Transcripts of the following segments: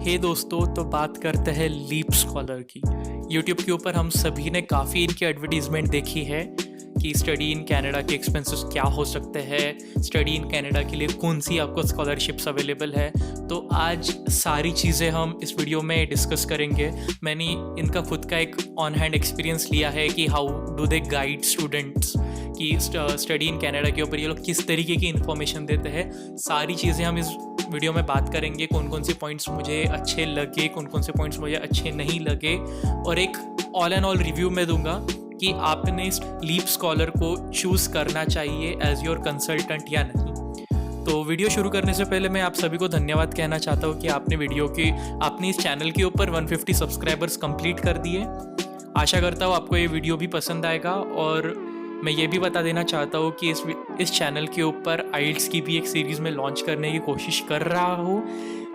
हे दोस्तों, तो बात करते हैं लीप स्कॉलर की। यूट्यूब के ऊपर हम सभी ने काफ़ी इनकी एडवर्टीजमेंट देखी है कि स्टडी इन कनाडा के एक्सपेंसेस क्या हो सकते हैं, स्टडी इन कनाडा के लिए कौन सी आपको स्कॉलरशिप्स अवेलेबल है। तो आज सारी चीज़ें हम इस वीडियो में डिस्कस करेंगे। मैंने इनका खुद का एक ऑन हैंड एक्सपीरियंस लिया है कि how do they guide students कि स्टडी इन कनाडा के ऊपर ये लोग किस तरीके की इन्फॉर्मेशन देते हैं। सारी चीज़ें हम इस वीडियो में बात करेंगे। कौन कौन से पॉइंट्स मुझे अच्छे लगे, कौन कौन से पॉइंट्स मुझे अच्छे नहीं लगे, और एक ऑल एंड ऑल रिव्यू में दूंगा कि आपने इस लीप स्कॉलर को चूज़ करना चाहिए एज योर कंसल्टेंट या नहीं। तो वीडियो शुरू करने से पहले मैं आप सभी को धन्यवाद कहना चाहता हूँ कि आपने इस चैनल के ऊपर 150 सब्सक्राइबर्स कंप्लीट कर दिए। आशा करता हूँ आपको ये वीडियो भी पसंद आएगा। और मैं ये भी बता देना चाहता हूँ कि इस चैनल के ऊपर आइल्स की भी एक सीरीज़ में लॉन्च करने की कोशिश कर रहा हूँ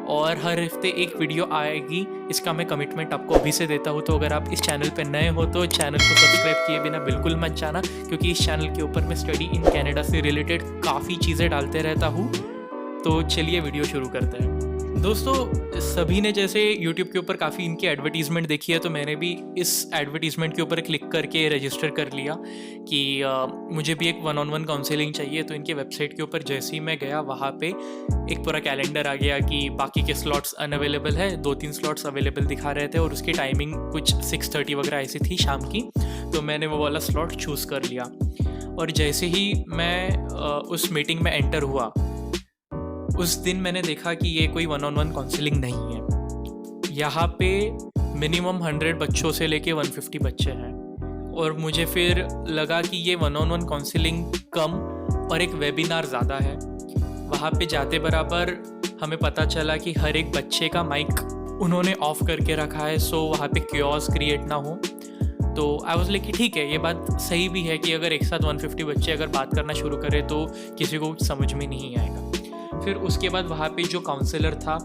और हर हफ्ते एक वीडियो आएगी। इसका मैं कमिटमेंट आपको अभी से देता हूँ। तो अगर आप इस चैनल पर नए हो तो चैनल को सब्सक्राइब किए बिना बिल्कुल मत जाना, क्योंकि इस चैनल के ऊपर मैं स्टडी इन कनाडा से रिलेटेड काफ़ी चीज़ें डालते रहता हूँ। तो चलिए वीडियो शुरू करते हैं। दोस्तों, सभी ने जैसे YouTube के ऊपर काफ़ी इनकी एडवर्टीज़मेंट देखी है, तो मैंने भी इस एडवर्टीज़मेंट के ऊपर क्लिक करके रजिस्टर कर लिया कि मुझे भी एक 1-on-1 काउंसलिंग चाहिए। तो इनके वेबसाइट के ऊपर जैसे ही मैं गया, वहाँ पे एक पूरा कैलेंडर आ गया कि बाकी के स्लॉट्स अनअवेलेबल है। 2-3 स्लॉट्स अवेलेबल दिखा रहे थे और उसकी टाइमिंग कुछ 6:30 वगैरह ऐसी थी शाम की। तो मैंने वो वाला स्लॉट चूज़ कर लिया और जैसे ही मैं उस मीटिंग में एंटर हुआ, उस दिन मैंने देखा कि ये कोई 1-on-1 काउंसलिंग नहीं है। यहाँ पे मिनिमम 100 बच्चों से लेके 150 बच्चे हैं। और मुझे फिर लगा कि ये 1-on-1 काउंसलिंग कम और एक वेबिनार ज़्यादा है। वहाँ पे जाते बराबर हमें पता चला कि हर एक बच्चे का माइक उन्होंने ऑफ करके रखा है, सो वहाँ पे क्योस क्रिएट ना हो। तो आई वाज लाइक कि ठीक है, ये बात सही भी है कि अगर एक साथ 150 बच्चे अगर बात करना शुरू करें तो किसी को कुछ समझ में नहीं आएगा। फिर उसके बाद वहाँ पे जो काउंसलर था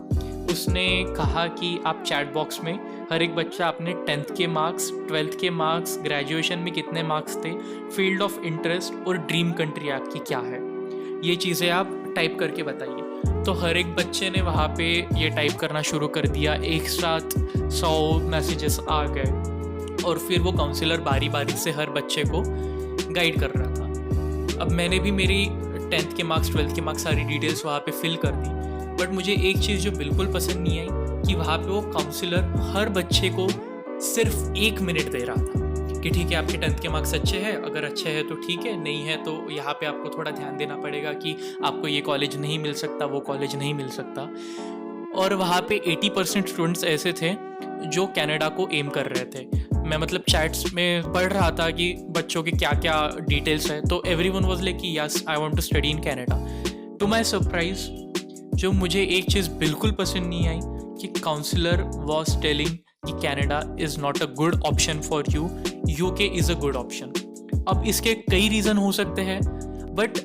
उसने कहा कि आप चैट बॉक्स में हर एक बच्चा अपने 10th के मार्क्स, 12th के मार्क्स, ग्रेजुएशन में कितने मार्क्स थे, फील्ड ऑफ इंटरेस्ट और ड्रीम कंट्री आपकी क्या है, ये चीज़ें आप टाइप करके बताइए। तो हर एक बच्चे ने वहाँ पे ये टाइप करना शुरू कर दिया। एक साथ 100 मैसेजेस आ गए और फिर वो काउंसलर बारी बारी से हर बच्चे को गाइड कर रहा था। अब मैंने भी मेरी 10th के मार्क्स, 12th के मार्क्स सारी डिटेल्स वहाँ पे फिल कर दी। बट मुझे एक चीज़ जो बिल्कुल पसंद नहीं आई कि वहाँ पे वो काउंसलर हर बच्चे को सिर्फ 1 मिनट दे रहा था कि ठीक है, आपके 10th के मार्क्स अच्छे हैं, अगर अच्छे हैं तो ठीक है, नहीं है तो यहाँ पे आपको थोड़ा ध्यान देना पड़ेगा कि आपको ये कॉलेज नहीं मिल सकता, वो कॉलेज नहीं मिल सकता। और वहाँ पे 80% स्टूडेंट्स ऐसे थे जो कनाडा को एम कर रहे थे। मैं मतलब चैट्स में पढ़ रहा था कि बच्चों की क्या क्या डिटेल्स है, तो एवरीवन वाज लाइक कि yes I want to study in Canada. To my surprise, जो मुझे एक चीज़ बिल्कुल पसंद नहीं आई कि काउंसलर वाज टेलिंग कि Canada is not a good option for you, UK is a good option. अब इसके कई रीज़न हो सकते हैं, बट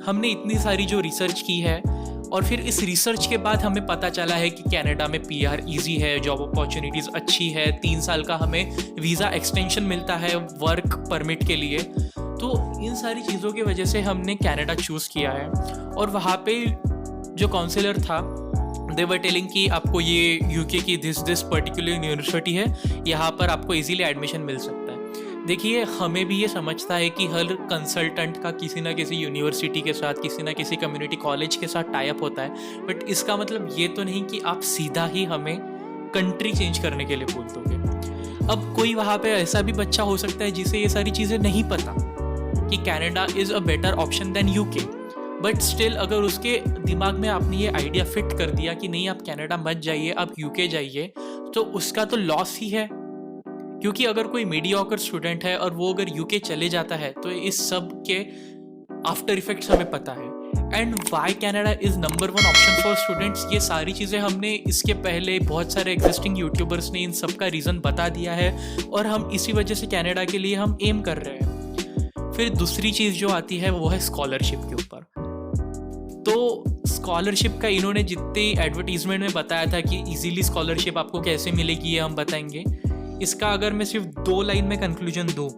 हमने इतनी सारी जो रिसर्च की है और फिर इस रिसर्च के बाद हमें पता चला है कि कनाडा में PR इजी है, जॉब अपॉर्चुनिटीज़ अच्छी है, 3 साल का हमें वीज़ा एक्सटेंशन मिलता है वर्क परमिट के लिए। तो इन सारी चीज़ों की वजह से हमने कनाडा चूज़ किया है। और वहाँ पे जो काउंसलर था, दे वर टेलिंग कि आपको ये यूके की दिस पर्टिकुलर यूनिवर्सिटी है, यहाँ पर आपको इजीली एडमिशन मिल सकता है। देखिए, हमें भी ये समझता है कि हर कंसल्टेंट का किसी ना किसी यूनिवर्सिटी के साथ, किसी ना किसी कम्युनिटी कॉलेज के साथ टाई अप होता है, बट इसका मतलब ये तो नहीं कि आप सीधा ही हमें कंट्री चेंज करने के लिए बोल दोगे। अब कोई वहाँ पे ऐसा भी बच्चा हो सकता है जिसे ये सारी चीज़ें नहीं पता कि Canada is a better option than UK, but still अगर उसके दिमाग में आपने ये आइडिया फिट कर दिया कि नहीं, आप कनाडा मत जाइए, आप यूके जाइए, तो उसका तो लॉस ही है। क्योंकि अगर कोई मीडियोकर स्टूडेंट है और वो अगर यूके चले जाता है तो इस सब के आफ्टर इफेक्ट्स हमें पता है। And why Canada is number 1 option for students, ये सारी चीज़ें हमने इसके पहले बहुत सारे एग्जिस्टिंग यूट्यूबर्स ने इन सब का रीज़न बता दिया है और हम इसी वजह से कनाडा के लिए हम एम कर रहे हैं। फिर दूसरी चीज़ जो आती है वो है स्कॉलरशिप के ऊपर। तो स्कॉलरशिप का इन्होंने जितनी एडवर्टीजमेंट में बताया था कि इजीली स्कॉलरशिप आपको कैसे मिलेगी ये हम बताएंगे, इसका अगर मैं सिर्फ 2 लाइन में कंक्लूजन दूँ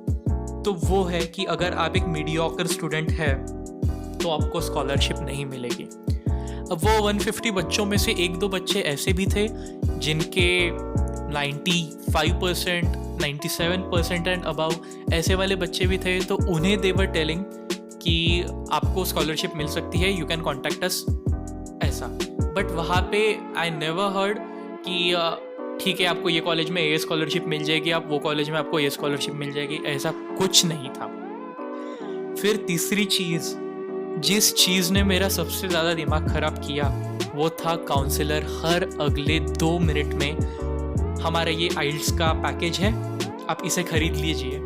तो वो है कि अगर आप एक मीडियोकर स्टूडेंट है तो आपको स्कॉलरशिप नहीं मिलेगी। अब वो 150 बच्चों में से एक दो बच्चे ऐसे भी थे जिनके 95%, 97% एंड अबाउ ऐसे वाले बच्चे भी थे, तो उन्हें दे वर टेलिंग कि आपको स्कॉलरशिप मिल सकती है, यू कैन कॉन्टैक्ट अस, ऐसा। बट वहाँ पे आई नेवर हर्ड कि ठीक है आपको ये कॉलेज में ये स्कॉलरशिप मिल जाएगी, आप वो कॉलेज में आपको ये स्कॉलरशिप मिल जाएगी, ऐसा कुछ नहीं था। फिर तीसरी चीज़, जिस चीज़ ने मेरा सबसे ज़्यादा दिमाग ख़राब किया वो था काउंसलर हर अगले 2 मिनट में हमारा ये आइल्स का पैकेज है, आप इसे खरीद लीजिए,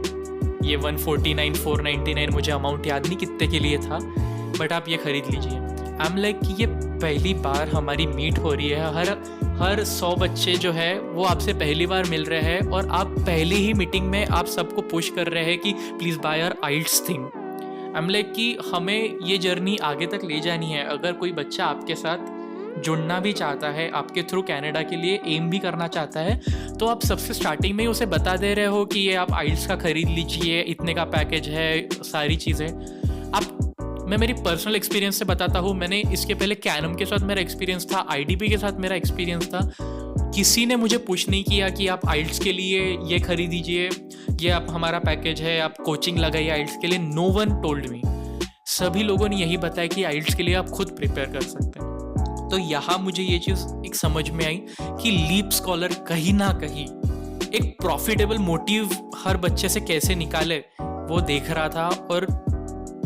ये 149, 499, मुझे अमाउंट याद नहीं कितने के लिए था, बट आप ये खरीद लीजिए। आई एम लाइक कि ये पहली बार हमारी मीट हो रही है, हर 100 बच्चे जो है वो आपसे पहली बार मिल रहे हैं और आप पहली ही मीटिंग में आप सबको पुश कर रहे हैं कि please buy our IELTS thing. I am like कि हमें ये जर्नी आगे तक ले जानी है। अगर कोई बच्चा आपके साथ जुड़ना भी चाहता है, आपके थ्रू कनाडा के लिए एम भी करना चाहता है, तो आप सबसे स्टार्टिंग में ही उसे बता दे रहे हो कि ये आप आइल्स का खरीद लीजिए, इतने का पैकेज है, सारी चीज़ें। मैं मेरी पर्सनल एक्सपीरियंस से बताता हूँ, मैंने इसके पहले कैनम के साथ मेरा एक्सपीरियंस था, आईडीपी के साथ मेरा एक्सपीरियंस था, किसी ने मुझे पुश नहीं किया कि आप आइल्स के लिए ये खरीद दीजिए, ये आप हमारा पैकेज है, आप कोचिंग लगाइए आइल्स के लिए। No one told me. सभी लोगों ने यही बताया कि आइल्स के लिए आप खुद प्रिपेयर कर सकते हैं। तो यहाँ मुझे ये चीज़ एक समझ में आई कि लीप स्कॉलर कहीं ना कहीं एक प्रॉफिटेबल मोटिव हर बच्चे से कैसे निकाले वो देख रहा था, और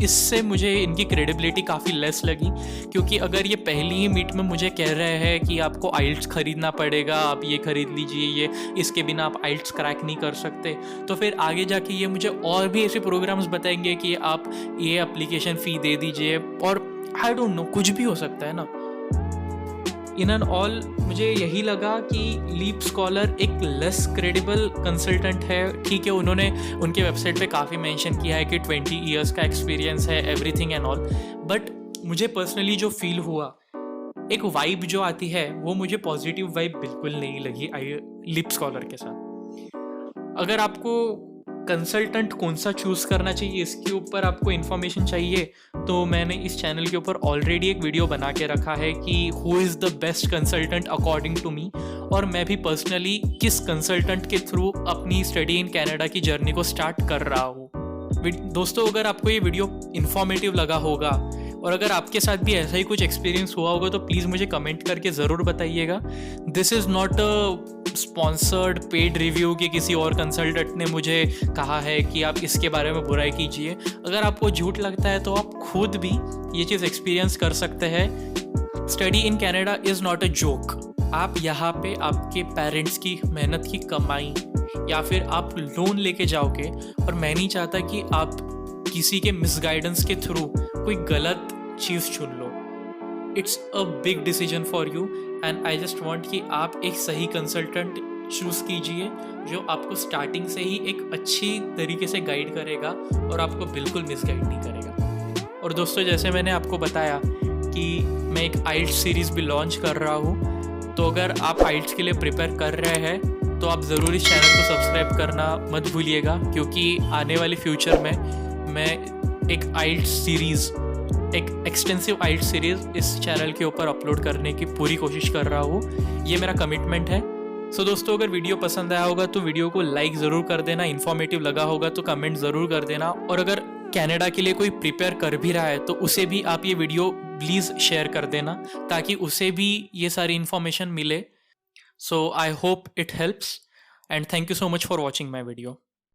इससे मुझे इनकी क्रेडिबिलिटी काफ़ी लेस लगी, क्योंकि अगर ये पहली ही मीट में मुझे कह रहे हैं कि आपको आइल्स खरीदना पड़ेगा, आप ये खरीद लीजिए, ये इसके बिना आप आइल्स क्रैक नहीं कर सकते, तो फिर आगे जाके ये मुझे और भी ऐसे प्रोग्राम्स बताएंगे कि आप ये एप्लीकेशन फ़ी दे दीजिए, और आई डोंट नो, कुछ भी हो सकता है ना। इन एंड ऑल मुझे यही लगा कि लीप स्कॉलर एक लेस क्रेडिबल कंसल्टेंट है। ठीक है, उन्होंने उनके वेबसाइट पे काफ़ी मेंशन किया है कि 20 इयर्स का एक्सपीरियंस है, एवरीथिंग एंड ऑल, बट मुझे पर्सनली जो फील हुआ, एक वाइब जो आती है, वो मुझे पॉजिटिव वाइब बिल्कुल नहीं लगी लीप स्कॉलर के साथ। अगर आपको कंसल्टेंट कौन सा चूज़ करना चाहिए, इसके ऊपर आपको इन्फॉर्मेशन चाहिए, तो मैंने इस चैनल के ऊपर ऑलरेडी एक वीडियो बना के रखा है कि who is the best consultant according to me, और मैं भी पर्सनली किस कंसल्टेंट के थ्रू अपनी स्टडी इन कनाडा की जर्नी को स्टार्ट कर रहा हूँ। दोस्तों, अगर आपको ये वीडियो इन्फॉर्मेटिव लगा होगा और अगर आपके साथ भी ऐसा ही कुछ एक्सपीरियंस हुआ होगा, तो प्लीज़ मुझे कमेंट करके ज़रूर बताइएगा। This is not a sponsored paid review कि किसी और कंसल्टेंट ने मुझे कहा है कि आप इसके बारे में बुराई कीजिए। अगर आपको झूठ लगता है तो आप खुद भी ये चीज़ एक्सपीरियंस कर सकते हैं। Study in Canada is not a joke. आप यहाँ पे आपके पेरेंट्स की मेहनत की कमाई या फिर आप लोन लेके जाओगे, और मैं नहीं चाहता कि आप किसी के मिसगाइडेंस के थ्रू कोई गलत चीज़ चुन लो। It's a big decision for you, and I just want कि आप एक सही कंसल्टेंट चूज़ कीजिए जो आपको स्टार्टिंग से ही एक अच्छी तरीके से गाइड करेगा और आपको बिल्कुल मिसगाइड नहीं करेगा। और दोस्तों, जैसे मैंने आपको बताया कि मैं एक आइल्स सीरीज़ भी लॉन्च कर रहा हूँ, तो अगर आप आइल्स के लिए प्रिपेयर कर रहे हैं तो आप ज़रूर इस चैनल को सब्सक्राइब करना मत भूलिएगा, क्योंकि आने वाले फ्यूचर में मैं एक आइल्स सीरीज़, एक एक्सटेंसिव आइल्स सीरीज़ इस चैनल के ऊपर अपलोड करने की पूरी कोशिश कर रहा हूँ। ये मेरा कमिटमेंट है। सो दोस्तों, अगर वीडियो पसंद आया होगा तो वीडियो को लाइक ज़रूर कर देना, इन्फॉर्मेटिव लगा होगा तो कमेंट ज़रूर कर देना, और अगर कनाडा के लिए कोई प्रिपेयर कर भी रहा है तो उसे भी आप ये वीडियो प्लीज़ शेयर कर देना, ताकि उसे भी ये सारी इन्फॉर्मेशन मिले। So I hope it helps, and thank you so much for watching my video.